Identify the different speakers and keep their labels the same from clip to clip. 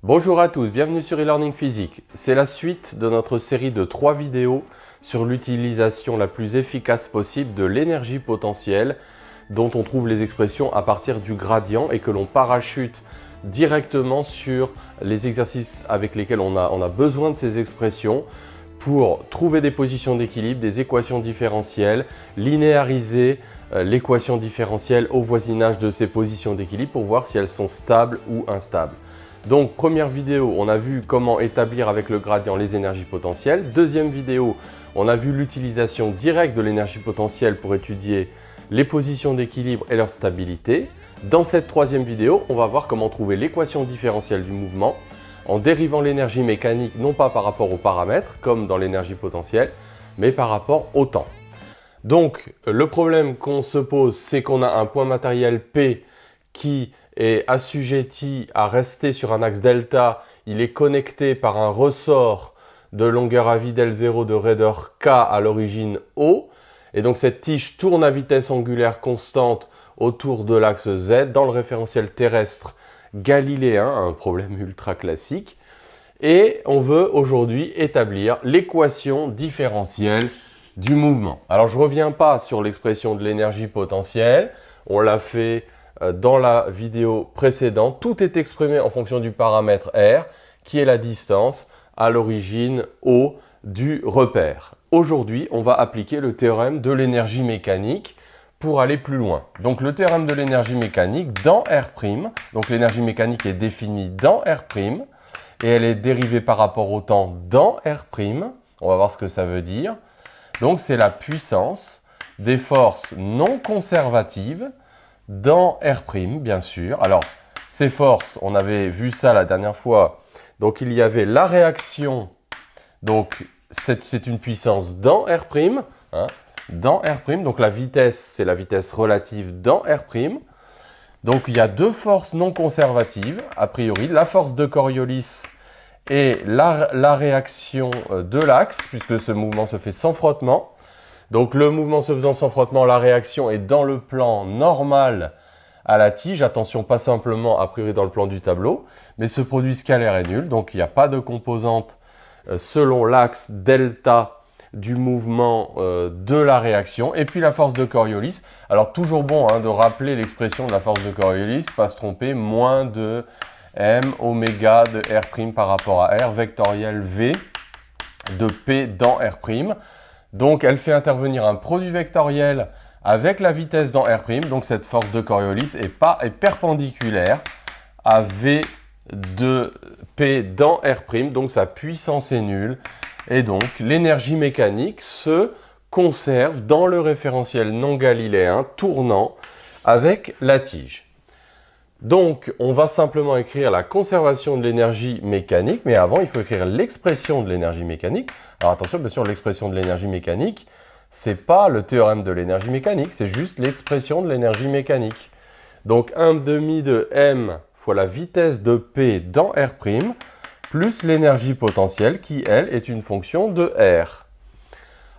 Speaker 1: Bonjour à tous, bienvenue sur e-learning physique. C'est la suite de notre série de 3 vidéos sur l'utilisation la plus efficace possible de l'énergie potentielle dont on trouve les expressions à partir du gradient et que l'on parachute directement sur les exercices avec lesquels on a besoin de ces expressions pour trouver des positions d'équilibre, des équations différentielles, linéariser l'équation différentielle au voisinage de ces positions d'équilibre pour voir si elles sont stables ou instables. Donc, première vidéo, on a vu comment établir avec le gradient les énergies potentielles. Deuxième vidéo, on a vu l'utilisation directe de l'énergie potentielle pour étudier les positions d'équilibre et leur stabilité. Dans cette troisième vidéo, on va voir comment trouver l'équation différentielle du mouvement en dérivant l'énergie mécanique non pas par rapport aux paramètres, comme dans l'énergie potentielle, mais par rapport au temps. Donc, le problème qu'on se pose, c'est qu'on a un point matériel P qui est assujetti à rester sur un axe delta. Il est connecté par un ressort de longueur à vide L0 de raideur K à l'origine O. Et donc cette tige tourne à vitesse angulaire constante autour de l'axe Z dans le référentiel terrestre galiléen, un problème ultra classique. Et on veut aujourd'hui établir l'équation différentielle du mouvement. Alors je ne reviens pas sur l'expression de l'énergie potentielle, on l'a fait dans la vidéo précédente. Tout est exprimé en fonction du paramètre R, qui est la distance à l'origine O du repère. Aujourd'hui, on va appliquer le théorème de l'énergie mécanique pour aller plus loin. Donc le théorème de l'énergie mécanique dans R', donc l'énergie mécanique est définie dans R', et elle est dérivée par rapport au temps dans R'. On va voir ce que ça veut dire. Donc c'est la puissance des forces non conservatives dans R', bien sûr. Alors, ces forces, on avait vu ça la dernière fois. Donc, il y avait la réaction. Donc, c'est une puissance dans R', hein, dans R'. Donc, la vitesse, c'est la vitesse relative dans R'. Donc, il y a deux forces non conservatives, a priori. La force de Coriolis et la réaction de l'axe, puisque ce mouvement se fait sans frottement. Donc le mouvement se faisant sans frottement, la réaction est dans le plan normal à la tige. Attention, pas simplement a priori dans le plan du tableau, mais ce produit scalaire est nul. Donc il n'y a pas de composante selon l'axe delta du mouvement de la réaction. Et puis la force de Coriolis. Alors toujours bon de rappeler l'expression de la force de Coriolis, pas se tromper, moins de m oméga de R' par rapport à R, vectoriel V de P dans R'. Donc, elle fait intervenir un produit vectoriel avec la vitesse dans R'. Donc, cette force de Coriolis est perpendiculaire à V de P dans R'. Donc, sa puissance est nulle. Et donc, l'énergie mécanique se conserve dans le référentiel non galiléen tournant avec la tige. Donc, on va simplement écrire la conservation de l'énergie mécanique, mais avant, il faut écrire l'expression de l'énergie mécanique. Alors attention, bien sûr, l'expression de l'énergie mécanique, ce n'est pas le théorème de l'énergie mécanique, c'est juste l'expression de l'énergie mécanique. Donc, 1/2 de m fois la vitesse de P dans R', plus l'énergie potentielle qui, elle, est une fonction de R.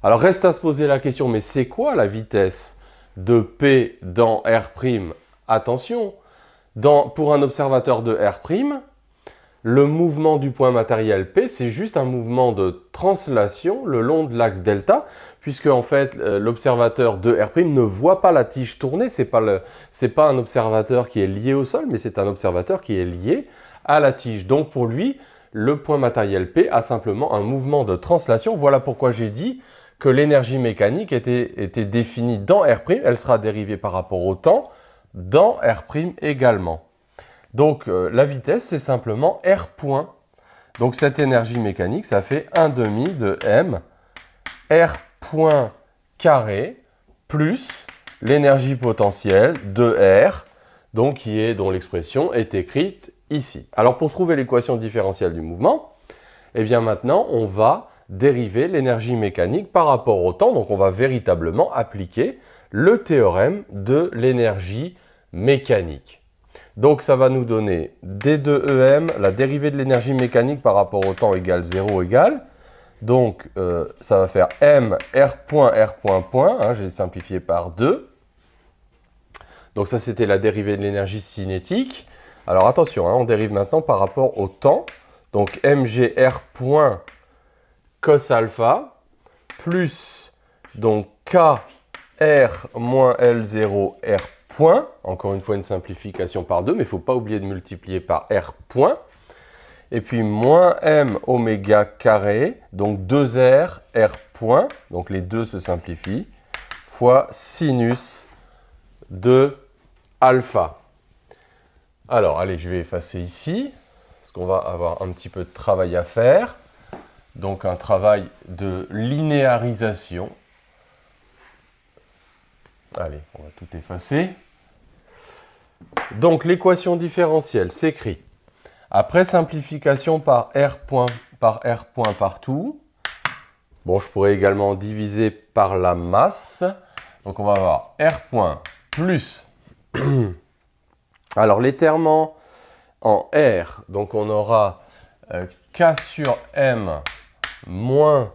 Speaker 1: Alors, reste à se poser la question, mais c'est quoi la vitesse de P dans R'? Attention! Pour un observateur de R', le mouvement du point matériel P, c'est juste un mouvement de translation le long de l'axe delta, puisque en fait, l'observateur de R' ne voit pas la tige tourner. Ce n'est pas un observateur qui est lié au sol, mais c'est un observateur qui est lié à la tige. Donc pour lui, le point matériel P a simplement un mouvement de translation. Voilà pourquoi j'ai dit que l'énergie mécanique était définie dans R'. Elle sera dérivée par rapport au temps dans R' également. Donc la vitesse, c'est simplement R point. Donc cette énergie mécanique, ça fait 1/2 de m R point carré plus l'énergie potentielle de R, donc dont l'expression est écrite ici. Alors pour trouver l'équation différentielle du mouvement, eh bien maintenant on va dériver l'énergie mécanique par rapport au temps. Donc on va véritablement appliquer le théorème de l'énergie mécanique. Donc ça va nous donner d2em, la dérivée de l'énergie mécanique par rapport au temps égale 0 égale. Donc ça va faire m r point, j'ai simplifié par 2. Donc ça c'était la dérivée de l'énergie cinétique. Alors attention, hein, on dérive maintenant par rapport au temps. Donc mgr point cos alpha plus donc kr moins L0 R point. Encore une fois, une simplification par 2, mais il ne faut pas oublier de multiplier par R point. Et puis moins m oméga carré, donc 2r R point, donc les deux se simplifient, fois sinus de alpha. Alors, allez, je vais effacer ici, parce qu'on va avoir un petit peu de travail à faire. Donc, un travail de linéarisation. Allez, on va tout effacer. Donc, l'équation différentielle s'écrit après simplification par R point partout. Bon, je pourrais également diviser par la masse. Donc, on va avoir R point plus... Alors, les termes en R, donc on aura K sur M moins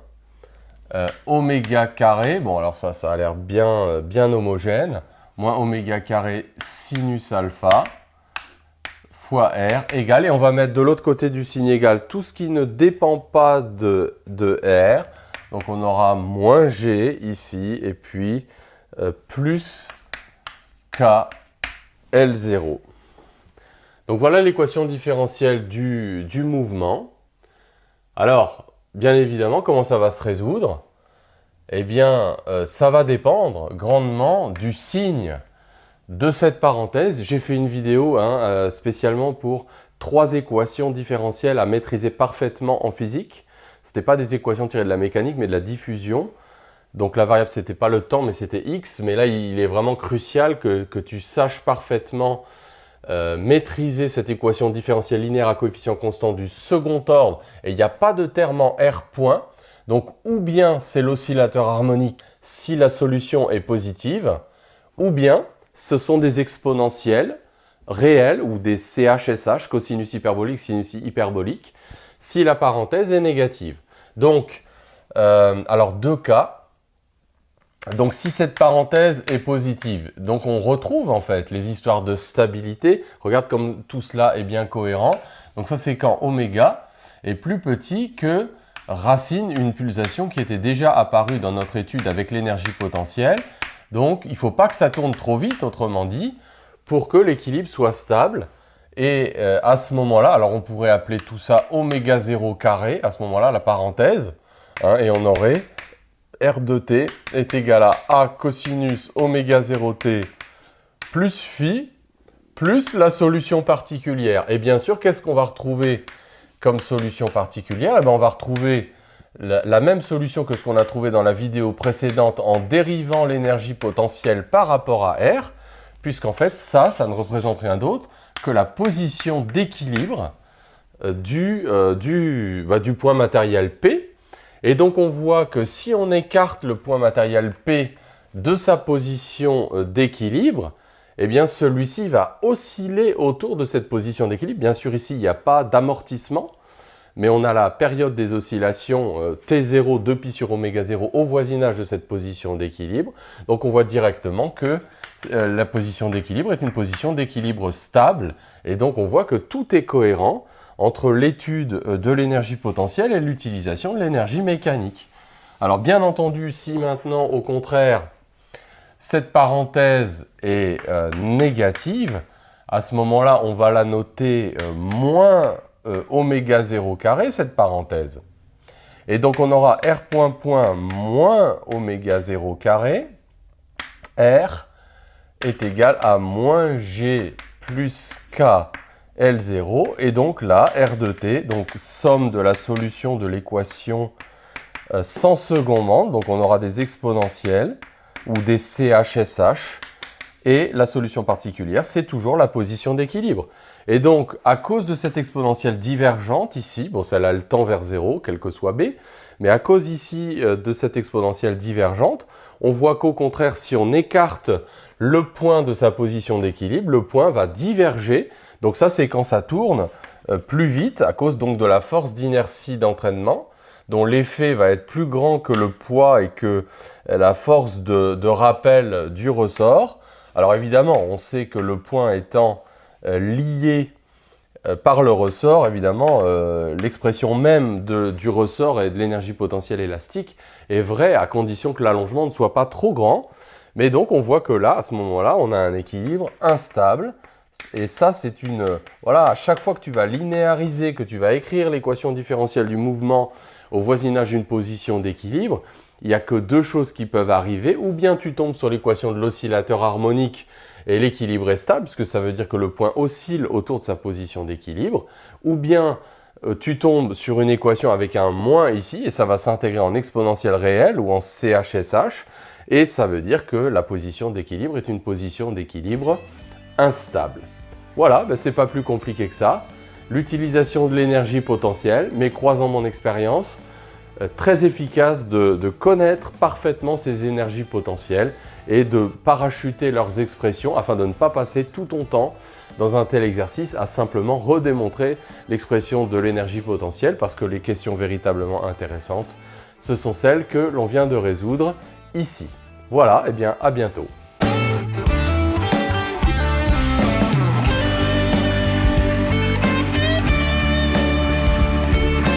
Speaker 1: oméga carré. Bon, alors ça a l'air bien homogène. Moins oméga carré sinus alpha fois R égale. Et on va mettre de l'autre côté du signe égal tout ce qui ne dépend pas de R. Donc, on aura moins G ici et puis plus K L0. Donc voilà l'équation différentielle du mouvement. Alors, bien évidemment, comment ça va se résoudre? Eh bien, ça va dépendre grandement du signe de cette parenthèse. J'ai fait une vidéo spécialement pour 3 équations différentielles à maîtriser parfaitement en physique. Ce n'était pas des équations tirées de la mécanique, mais de la diffusion. Donc la variable, ce n'était pas le temps, mais c'était x. Mais là, il est vraiment crucial que tu saches parfaitement maîtriser cette équation différentielle linéaire à coefficient constant du second ordre. Et il n'y a pas de terme en R point. Donc, ou bien c'est l'oscillateur harmonique si la solution est positive, ou bien ce sont des exponentielles réelles ou des CHSH, cosinus hyperbolique, sinus hyperbolique, si la parenthèse est négative. Donc, alors 2 cas. Donc, si cette parenthèse est positive, donc on retrouve en fait les histoires de stabilité. Regarde comme tout cela est bien cohérent. Donc, ça, c'est quand oméga est plus petit que racine, une pulsation qui était déjà apparue dans notre étude avec l'énergie potentielle. Donc, il ne faut pas que ça tourne trop vite, autrement dit, pour que l'équilibre soit stable. Et à ce moment-là, alors on pourrait appeler tout ça oméga 0 carré, à ce moment-là, la parenthèse, hein, et on aurait R de t est égal à A cosinus oméga 0t plus phi plus la solution particulière. Et bien sûr, qu'est-ce qu'on va retrouver comme solution particulière? Eh bien, on va retrouver la même solution que ce qu'on a trouvé dans la vidéo précédente en dérivant l'énergie potentielle par rapport à R, puisqu'en fait, ça ne représente rien d'autre que la position d'équilibre du point matériel P. Et donc, on voit que si on écarte le point matériel P de sa position d'équilibre, eh bien, celui-ci va osciller autour de cette position d'équilibre. Bien sûr, ici, il n'y a pas d'amortissement, mais on a la période des oscillations T0, 2pi sur oméga 0 au voisinage de cette position d'équilibre. Donc, on voit directement que la position d'équilibre est une position d'équilibre stable. Et donc, on voit que tout est cohérent entre l'étude de l'énergie potentielle et l'utilisation de l'énergie mécanique. Alors bien entendu, si maintenant au contraire cette parenthèse est négative, à ce moment-là on va la noter moins oméga 0 carré, cette parenthèse. Et donc on aura R point point moins oméga 0 carré, R est égal à moins G plus K L0, et donc là, R de t, donc somme de la solution de l'équation sans secondement, donc on aura des exponentielles ou des CHSH, et la solution particulière, c'est toujours la position d'équilibre. Et donc, à cause de cette exponentielle divergente ici, bon, celle-là, elle tend vers 0, quel que soit b, mais à cause ici de cette exponentielle divergente, on voit qu'au contraire, si on écarte le point de sa position d'équilibre, le point va diverger. Donc ça, c'est quand ça tourne plus vite, à cause donc de la force d'inertie d'entraînement, dont l'effet va être plus grand que le poids et que la force de rappel du ressort. Alors évidemment, on sait que le point étant lié Par le ressort, évidemment, l'expression même du ressort et de l'énergie potentielle élastique est vraie à condition que l'allongement ne soit pas trop grand. Mais donc, on voit que là, à ce moment-là, on a un équilibre instable. Et ça, c'est une... Voilà, à chaque fois que tu vas linéariser, que tu vas écrire l'équation différentielle du mouvement au voisinage d'une position d'équilibre, il n'y a que deux choses qui peuvent arriver. Ou bien tu tombes sur l'équation de l'oscillateur harmonique et l'équilibre est stable, puisque ça veut dire que le point oscille autour de sa position d'équilibre. Ou bien tu tombes sur une équation avec un moins ici, et ça va s'intégrer en exponentielle réelle ou en CHSH. Et ça veut dire que la position d'équilibre est une position d'équilibre instable. Voilà, ben c'est pas plus compliqué que ça. L'utilisation de l'énergie potentielle, mais croisant mon expérience, très efficace de connaître parfaitement ces énergies potentielles et de parachuter leurs expressions afin de ne pas passer tout ton temps dans un tel exercice à simplement redémontrer l'expression de l'énergie potentielle, parce que les questions véritablement intéressantes, ce sont celles que l'on vient de résoudre ici. Voilà, et bien à bientôt.